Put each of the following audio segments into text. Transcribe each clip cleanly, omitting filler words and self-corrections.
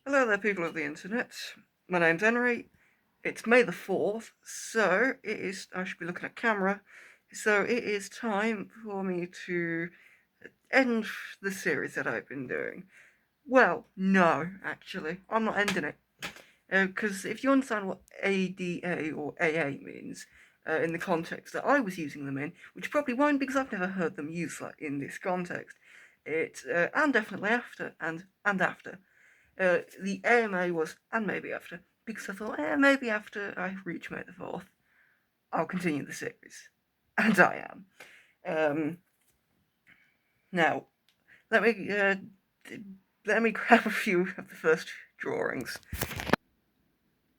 Hello there, people of the internet. My name's Henry. It's May the 4th, so it is. I should be looking at camera. So it is time for me to end the series that I've been doing. Well, no, actually, I'm not ending it. Because if you understand what ADA or AA means, in the context that I was using them in, which you probably won't because I've never heard them used like in this context, and definitely after, and after. The AMA was and maybe after, because I thought, maybe after I reach May the 4th, I'll continue the series. And I am. Now, let me let me grab a few of the first drawings.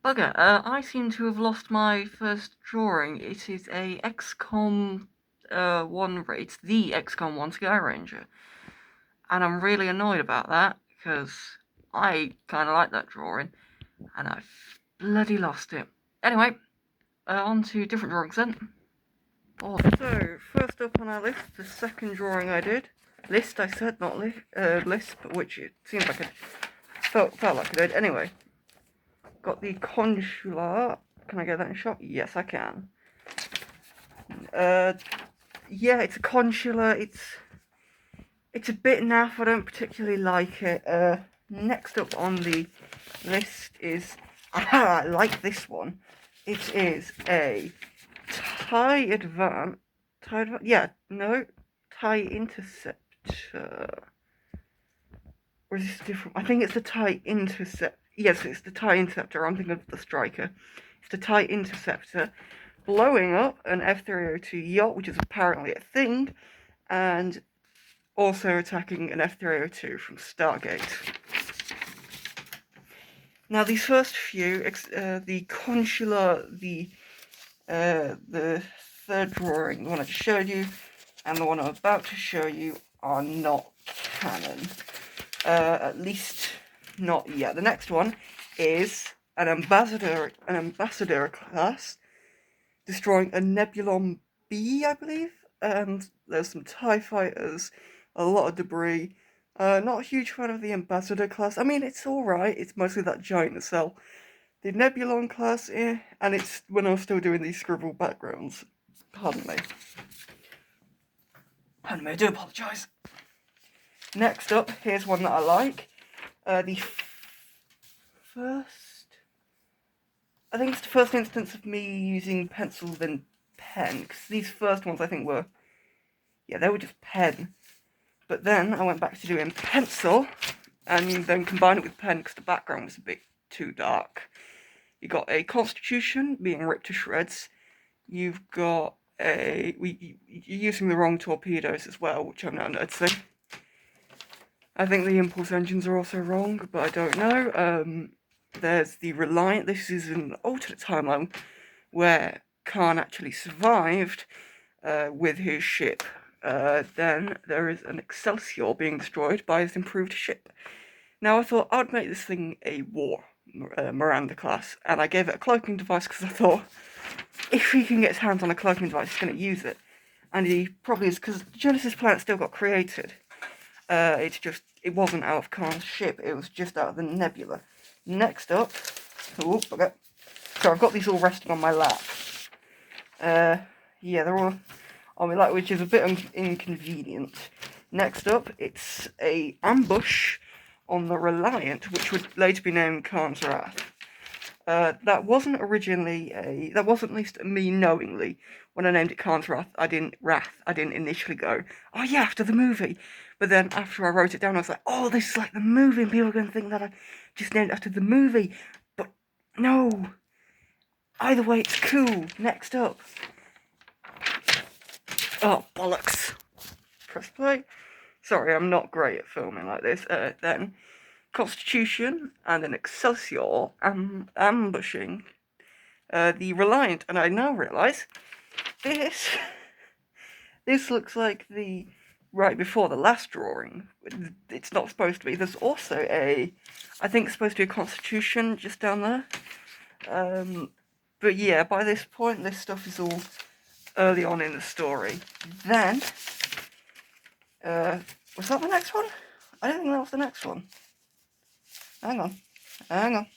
Bugger, I seem to have lost my first drawing. It is a XCOM 1 rate, the XCOM 1 Sky Ranger. And I'm really annoyed about that, because I kind of like that drawing, and I've bloody lost it. Anyway, on to different drawings then. Oh, so, first up on our list, the second drawing I did. List, I said, not list, but which it seems like it felt like I did. Anyway, got the consular. Can I get that in shot? Yes, I can. Yeah, it's a consular. It's a bit naff. I don't particularly like it. Next up on the list is, I like this one. It is a TIE Interceptor. Or is this different? I think it's the TIE Interceptor. Yes, it's the TIE Interceptor. I'm thinking of the Striker. It's the TIE Interceptor blowing up an F-302 yacht, which is apparently a thing, and also attacking an F-302 from Stargate. Now, these first few, the consular, the third drawing, the one I just showed you, and the one I'm about to show you, are not canon. At least not yet. The next one is an ambassador class destroying a Nebulon B, I believe, and there's some TIE fighters, a lot of debris. Not a huge fan of the ambassador class. I mean, it's alright, it's mostly that giant nacelle. The Nebulon class, and it's when I was still doing these scribble backgrounds. Pardon me. Pardon me, I do apologise. Next up, here's one that I like. The first... I think it's the first instance of me using pencil than pen, because these first ones I think were... yeah, they were just pen. But then I went back to doing pencil, and then combined it with pen because the background was a bit too dark. You got a Constitution being ripped to shreds. You've got you're using the wrong torpedoes as well, which I'm now noticing. I think the impulse engines are also wrong, but I don't know. There's the Reliant. This is an alternate timeline where Khan actually survived with his ship. Then there is an Excelsior being destroyed by his improved ship. Now I thought I'd make this thing a war Miranda class, and I gave it a cloaking device because I thought if he can get his hands on a cloaking device, he's going to use it. And he probably is, because Genesis Planet still got created. It wasn't out of Khan's ship, it was just out of the nebula. Next up, so I've got these all resting on my lap. Yeah, they're all on my lap, which is a bit inconvenient. Next up, it's a ambush on the Reliant, which would later be named Khan's Wrath. That wasn't originally that wasn't at least me knowingly. When I named it Khan's Wrath, I didn't initially go, oh yeah, after the movie. But then after I wrote it down, I was like, oh, this is like the movie, and people are going to think that I just named it after the movie. But no. Either way, it's cool. Next up. Oh, bollocks. Press play. Sorry, I'm not great at filming like this. Then, Constitution and an Excelsior ambushing the Reliant. And I now realise this looks like the right before the last drawing. It's not supposed to be. There's also I think it's supposed to be a Constitution just down there. But yeah, by this point, this stuff is all early on in the story. Then, was that the next one? I don't think that was the next one. Hang on. Hang on.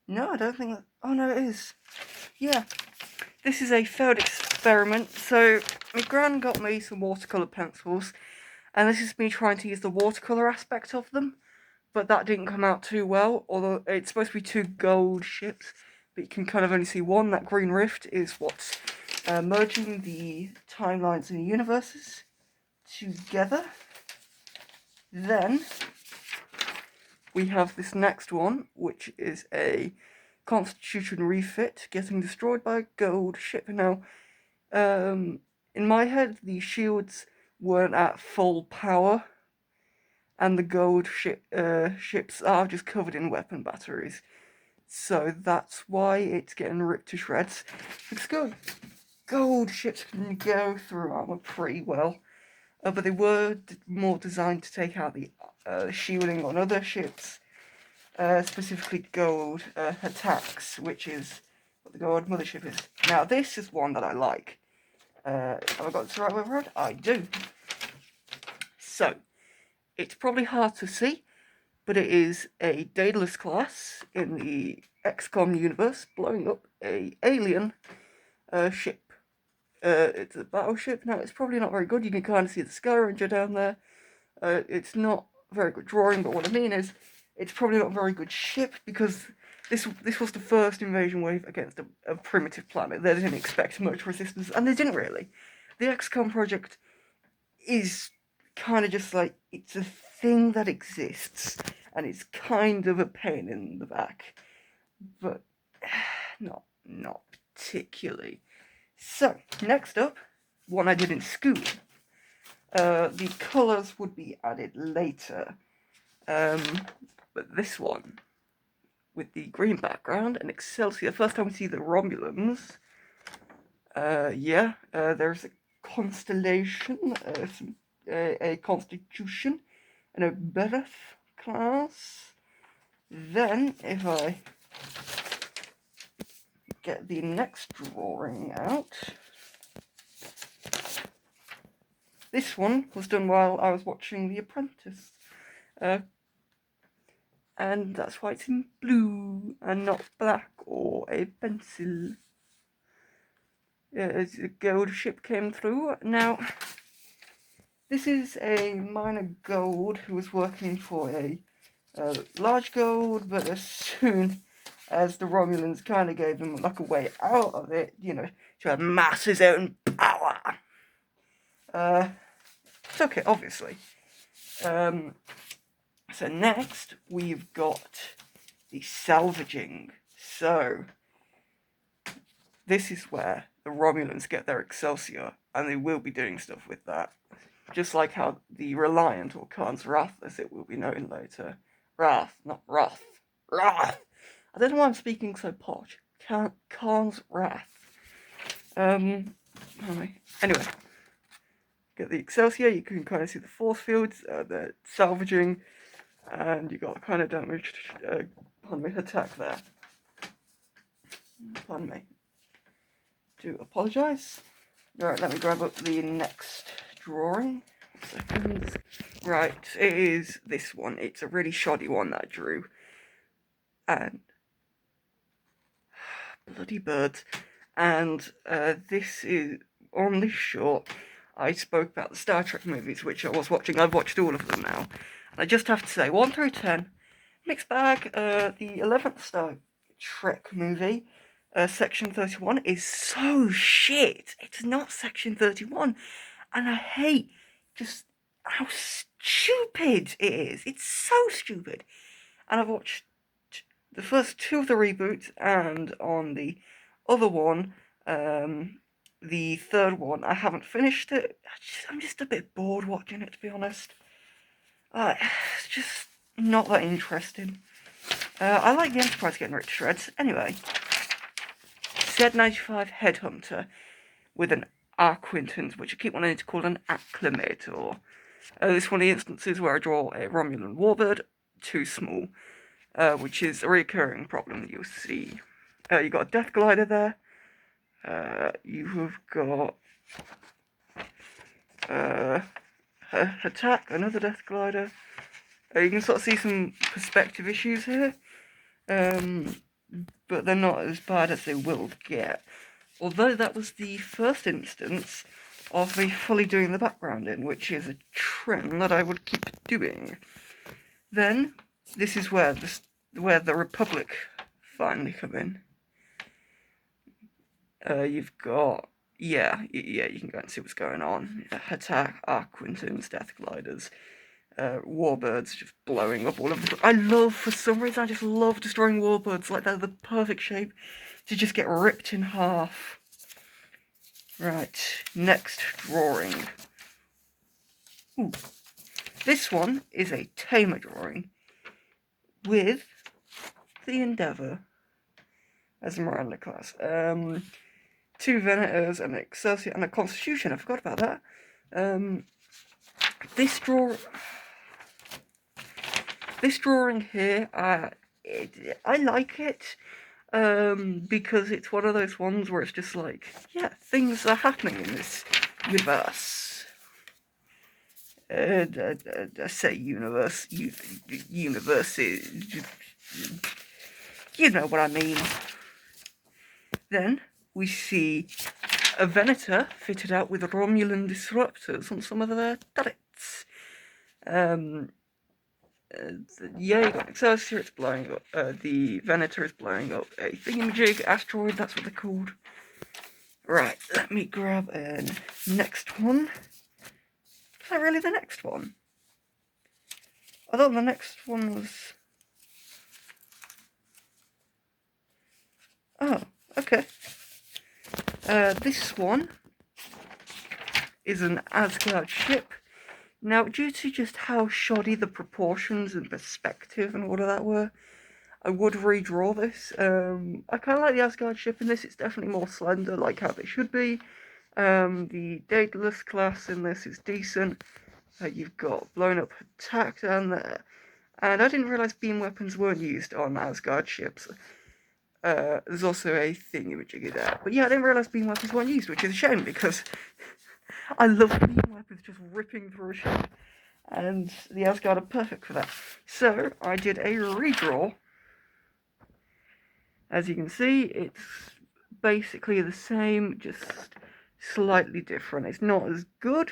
No, I don't think that... Oh, no, it is. Yeah. This is a failed experiment. So, my gran got me some watercolour pencils, and this is me trying to use the watercolour aspect of them, but that didn't come out too well, although it's supposed to be 2 gold ships, but you can kind of only see one. That green rift is what's merging the timelines in the universes together. Then we have this next one, which is a Constitution refit getting destroyed by a gold ship. Now, in my head, the shields weren't at full power, and the gold ships are just covered in weapon batteries. So that's why it's getting ripped to shreds. Because gold ships can go through armor pretty well, but they were more designed to take out the shielding on other ships, specifically gold attacks, which is what the gold mothership is. Now this is one that I like. Have I got this right way around? I do. So, it's probably hard to see, but it is a Daedalus class in the XCOM universe blowing up a alien ship. It's a battleship. Now, it's probably not very good. You can kind of see the Sky Ranger down there. It's not very good drawing, but what I mean is, it's probably not a very good ship because this was the first invasion wave against a primitive planet. They didn't expect much resistance, and they didn't really. The XCOM project is kind of just like, it's a thing that exists, and it's kind of a pain in the back, but not particularly. So, next up, one I did in school. The colours would be added later, but this one, with the green background and Excelsior, first time we see the Romulans, there's a constellation, a constitution, and a birth class. Then, if I get the next drawing out, this one was done while I was watching The Apprentice, and that's why it's in blue and not black or a pencil. As a gold ship came through. Now, this is a minor gold who was working for a large gold, but as soon as the Romulans kind of gave him like a way out of it, to amass his own power, took it, obviously. So next, we've got the salvaging. So, this is where the Romulans get their Excelsior, and they will be doing stuff with that. Just like how the Reliant, or Khan's Wrath, as it will be known later. Wrath, not Wrath. Wrath! I don't know why I'm speaking so posh. Khan's Wrath. Anyway, get the Excelsior, you can kind of see the force fields, the salvaging, and you got kind of damaged, attack there. Pardon me. Do apologise. Right, let me grab up the next drawing. Right, it is this one. It's a really shoddy one that I drew. And bloody birds. And this is, on this short, I spoke about the Star Trek movies, which I was watching. I've watched all of them now. And I just have to say, 1 through 10, mixed bag. The 11th Star Trek movie, Section 31, is so shit. It's not Section 31. And I hate just how stupid it is. It's so stupid. And I've watched the first 2 of the reboots, and on the other one, the third one, I haven't finished it. I'm just a bit bored watching it, to be honest. It's just not that interesting. I like the Enterprise getting ripped to shreds. Anyway, Z95 Headhunter with an Arquintons, which I keep wanting to call an Acclimator. This is one of the instances where I draw a Romulan warbird too small, which is a recurring problem that you'll see. You've got a Death Glider there. You have got her Attack, another Death Glider. You can sort of see some perspective issues here, but they're not as bad as they will get. Although that was the first instance of me fully doing the background in, which is a trend that I would keep doing. Then, this is where the Republic finally come in. You've got, you can go and see what's going on. Attack, Quinton's Death Gliders, Warbirds just blowing up all of them. For some reason, I just love destroying Warbirds. Like, they're the perfect shape to just get ripped in half. Right, next drawing. Ooh. This one is a Tamer drawing with the Endeavour as a Miranda class. 2 Venators, an Excelsior, and a Constitution. I forgot about that. This drawing here, I like it, because it's one of those ones where it's just like, yeah, things are happening in this universe. I say universe, universes, you know what I mean. Then we see a Venator fitted out with Romulan disruptors on some of their turrets. You got Excelsior, it's blowing up. The Venator is blowing up a thingamajig asteroid, that's what they're called. Right, let me grab a next one. Is that really the next one? I thought the next one was... Oh, okay. This one is an Asgard ship. Now, due to just how shoddy the proportions and perspective and all of that were, I would redraw this. I kind of like the Asgard ship in this. It's definitely more slender, like how they should be. The Daedalus class in this is decent. You've got blown up attack down there. And I didn't realise beam weapons weren't used on Asgard ships. There's also a thingamajiggy there. But yeah, I didn't realise beam weapons weren't used, which is a shame because I love beam weapons just ripping through a ship. And the Asgard are perfect for that. So, I did a redraw. As you can see, it's basically the same, just slightly different. It's not as good.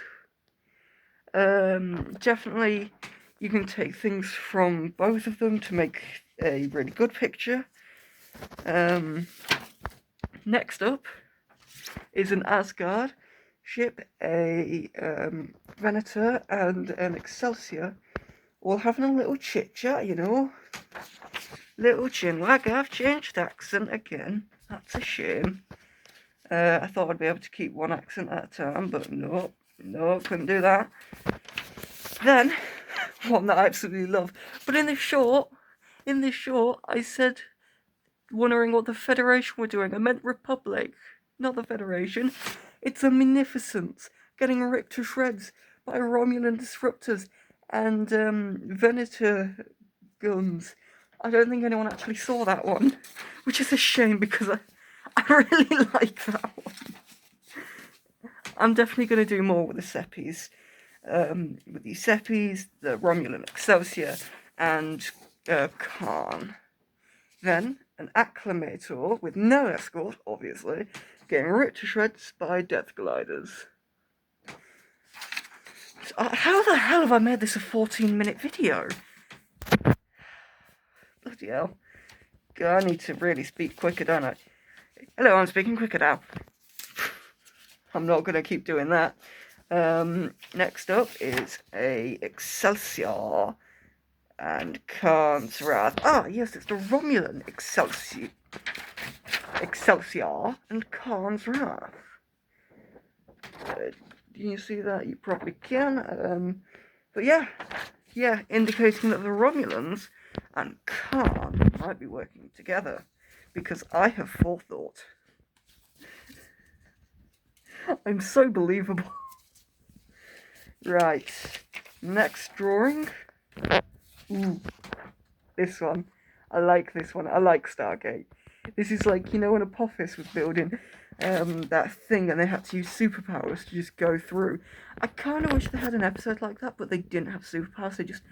Definitely, you can take things from both of them to make a really good picture. Next up is an Asgard ship, a Venator, and an Excelsior, all having a little chit-chat, you know. Little chin wag. I've changed accent again. That's a shame. I thought I'd be able to keep one accent at a time, but no, couldn't do that. Then, one that I absolutely love. But in this short, I said, wondering what the Federation were doing. I meant Republic, not the Federation. It's a Munificence getting ripped to shreds by Romulan disruptors and Venator guns. I don't think anyone actually saw that one, which is a shame because I really like that one. I'm definitely going to do more with the Seppies. With the Seppies, the Romulan Excelsior, and Khan. Then, an Acclamator with no escort, obviously, getting ripped to shreds by Death Gliders. So, how the hell have I made this a 14-minute video? Bloody hell. God, I need to really speak quicker, don't I? Hello, I'm speaking quicker now. I'm not going to keep doing that. Next up is a Excelsior and Khan's Wrath. Ah, yes, it's the Romulan Excelsior and Khan's Wrath. Can you see that? You probably can. But yeah, indicating that the Romulans and Khan might be working together, because I have forethought. I'm so believable. Right, next drawing. Ooh, this one. I like this one. I like Stargate. This is like, you know, when Apophis was building that thing, and they had to use superpowers to just go through. I kind of wish they had an episode like that, but they didn't have superpowers. They just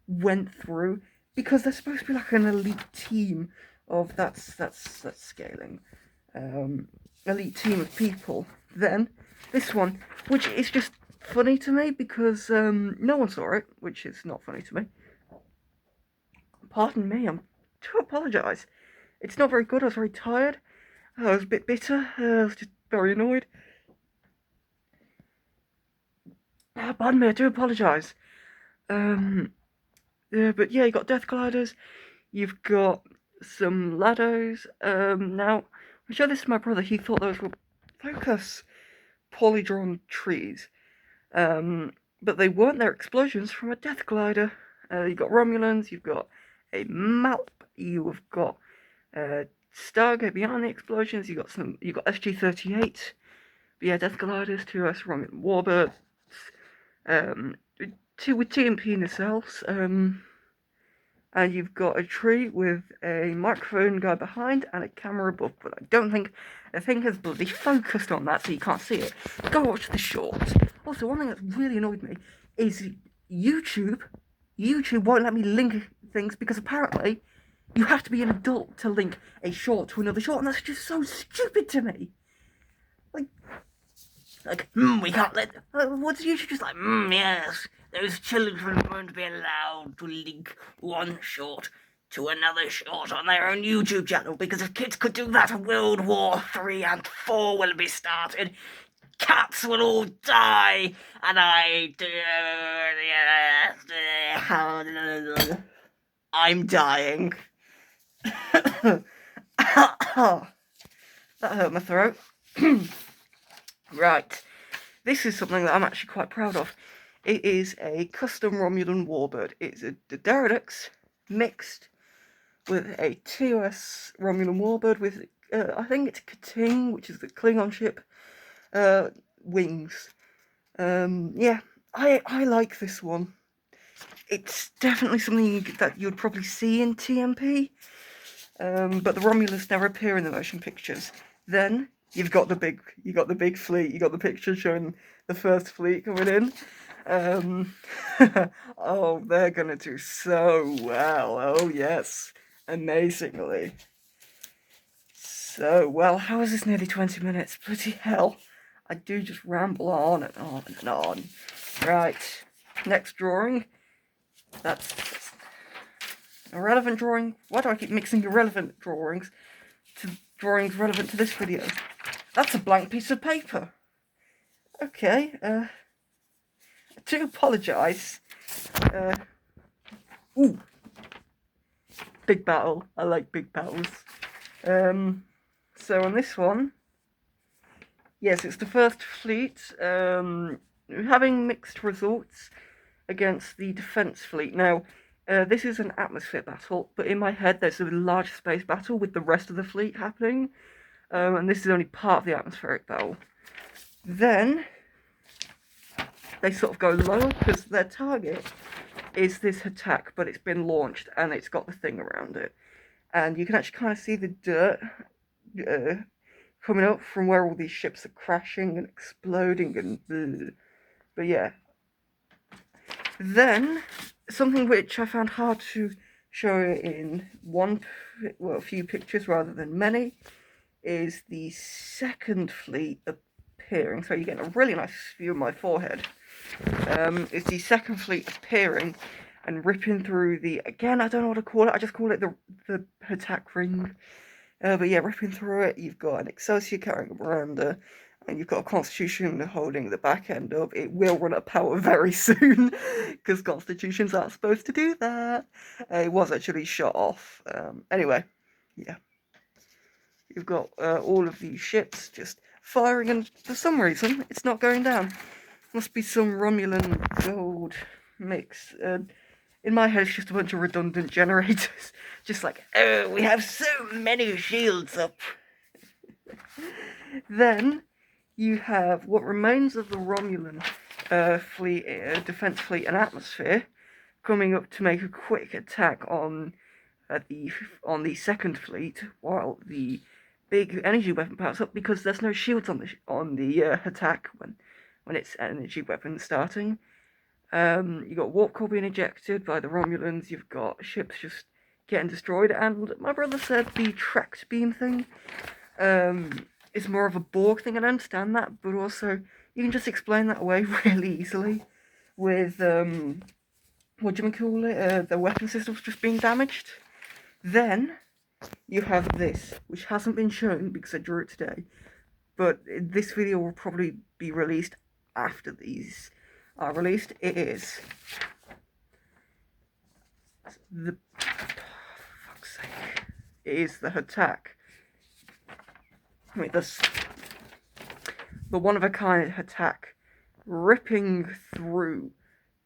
went through because they're supposed to be like an elite team of that's scaling, elite team of people. Then this one, which is just funny to me because no one saw it, which is not funny to me. Pardon me, I do apologise. It's not very good. I was very tired. I was a bit bitter. I was just very annoyed. Pardon me, I do apologise. But yeah, you got death gliders. You've got some laddos. Now, I showed this to my brother. He thought those were focus poorly drawn trees. But they weren't. They're explosions from a death glider. You've got Romulans. You've got a map. You've got Stargate behind the explosions. You've got SG-38. But yeah, death gliders, 2S Romulan warbirds. Two with TMP nacelles. And you've got a tree with a microphone guy behind and a camera above, but I don't think the thing has bloody focused on that, so you can't see it. Go watch the shorts. Also, one thing that's really annoyed me is YouTube won't let me link things because apparently you have to be an adult to link a short to another short, and that's just so stupid to me. We can't let. What's YouTube just like? Yes, those children won't be allowed to link one short to another short on their own YouTube channel because if kids could do that, World War III and IV will be started. Cats will all die, and I'm dying. That hurt my throat. Right. This is something that I'm actually quite proud of. It is a custom Romulan warbird. It's a Pterodactyl mixed with a TOS Romulan warbird with, I think it's Kating, which is the Klingon ship, wings. Yeah, I like this one. It's definitely something that you'd probably see in TMP, but the Romulans never appear in the motion pictures. Then you've got the big fleet. You got the picture showing the first fleet coming in. Oh, they're gonna do so well. Oh yes, amazingly. So well. How is this nearly 20 minutes? Bloody hell! I do just ramble on and on and on. Right, next drawing. That's a relevant drawing. Why do I keep mixing irrelevant drawings to drawings relevant to this video? That's a blank piece of paper. Okay, I do apologise. Ooh. Big battle. I like big battles. So on this one, yes, it's the first fleet, having mixed results against the defence fleet. Now, this is an atmosphere battle, but in my head there's a large space battle with the rest of the fleet happening, and this is only part of the atmospheric battle. Then they sort of go low because their target is this attack, but it's been launched and it's got the thing around it, and you can actually kind of see the dirt coming up from where all these ships are crashing and exploding and but yeah. Then something which I found hard to show in a few pictures rather than many is the second fleet appearing. So you're getting a really nice view of my forehead. It's the second fleet appearing and ripping through the, again, I don't know what to call it, I just call it the attack ring. But yeah, ripping through it, you've got an Excelsior carrying a Miranda, and you've got a Constitution holding the back end up. It will run out of power very soon, because Constitutions aren't supposed to do that. It was actually shut off. Anyway, yeah. You've got all of these ships just firing, and for some reason, it's not going down. Must be some Romulan gold mix. In my head, it's just a bunch of redundant generators. Just like, oh, we have so many shields up. Then you have what remains of the Romulan fleet, defense fleet and atmosphere, coming up to make a quick attack on the second fleet, while the big energy weapon powers up because there's no shields on the attack when it's energy weapon starting. You got warp core being ejected by the Romulans. You've got ships just getting destroyed, and my brother said the tracked beam thing is more of a Borg thing, and I understand that, but also you can just explain that away really easily with what do you call it? The weapon systems just being damaged. Then you have this, which hasn't been shown because I drew it today, but this video will probably be released after these are released. It is the fuck's sake. It is the attack. I mean, the one-of-a-kind attack, ripping through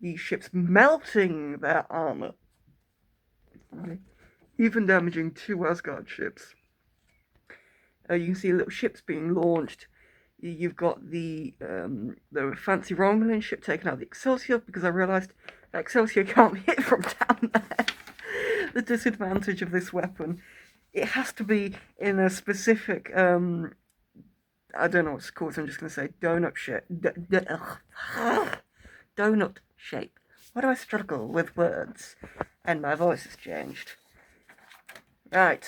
these ships, melting their armor, even damaging 2 Asgard ships. You can see little ships being launched. You've got the fancy Romulan ship taking out the Excelsior, because I realised that Excelsior can't be hit from down there. The disadvantage of this weapon, it has to be in a specific, I don't know what it's called, so I'm just going to say donut shape. Donut shape. Why do I struggle with words? And my voice has changed. Right.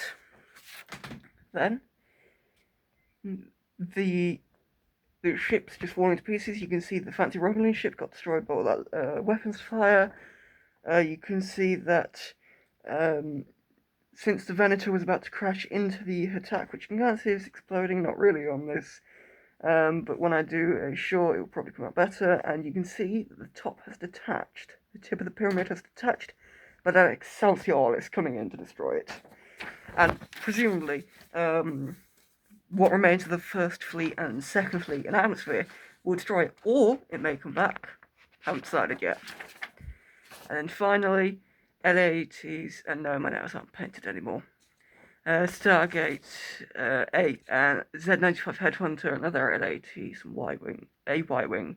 Then, the ship's just falling to pieces. You can see the fancy Romulan ship got destroyed by all that weapons fire. You can see that since the Venator was about to crash into the attack, which you can kind of see is exploding, not really on this, but when I do a short, it will probably come out better, and you can see that the top has detached. The tip of the pyramid has detached, but that Excelsior is coming in to destroy it. And presumably, what remains of the First Fleet and Second Fleet in atmosphere will destroy it, or it may come back. Haven't decided yet. And then finally, LAATs, and no, my nails aren't painted anymore. Stargate 8 and Z95 Headhunter, another LAAT, some Y-Wing, a Y-Wing,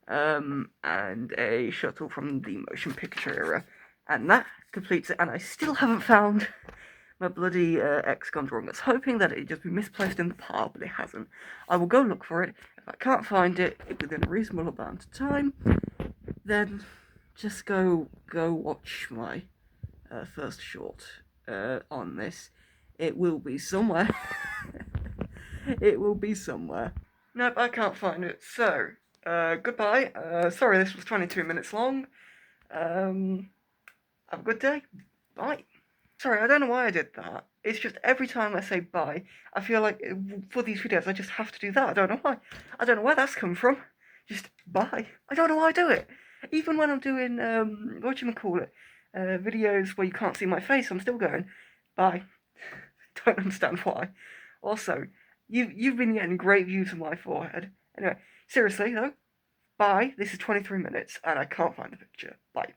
and a shuttle from the motion picture era. And that completes it, and I still haven't found my bloody XCOM drawing. I was hoping that it'd just be misplaced in the pile, but it hasn't. I will go look for it. If I can't find it within a reasonable amount of time, then just go watch my first short on this. It will be somewhere. It will be somewhere. Nope, I can't find it. So, goodbye. Sorry this was 22 minutes long. Have a good day. Bye. Sorry, I don't know why I did that. It's just every time I say bye, I feel like for these videos I just have to do that. I don't know why. I don't know where that's come from. Just bye. I don't know why I do it. Even when I'm doing, videos where you can't see my face, I'm still going, bye. Don't understand why. Also, you've been getting great views of my forehead. Anyway, seriously though, bye. This is 23 minutes and I can't find the picture. Bye.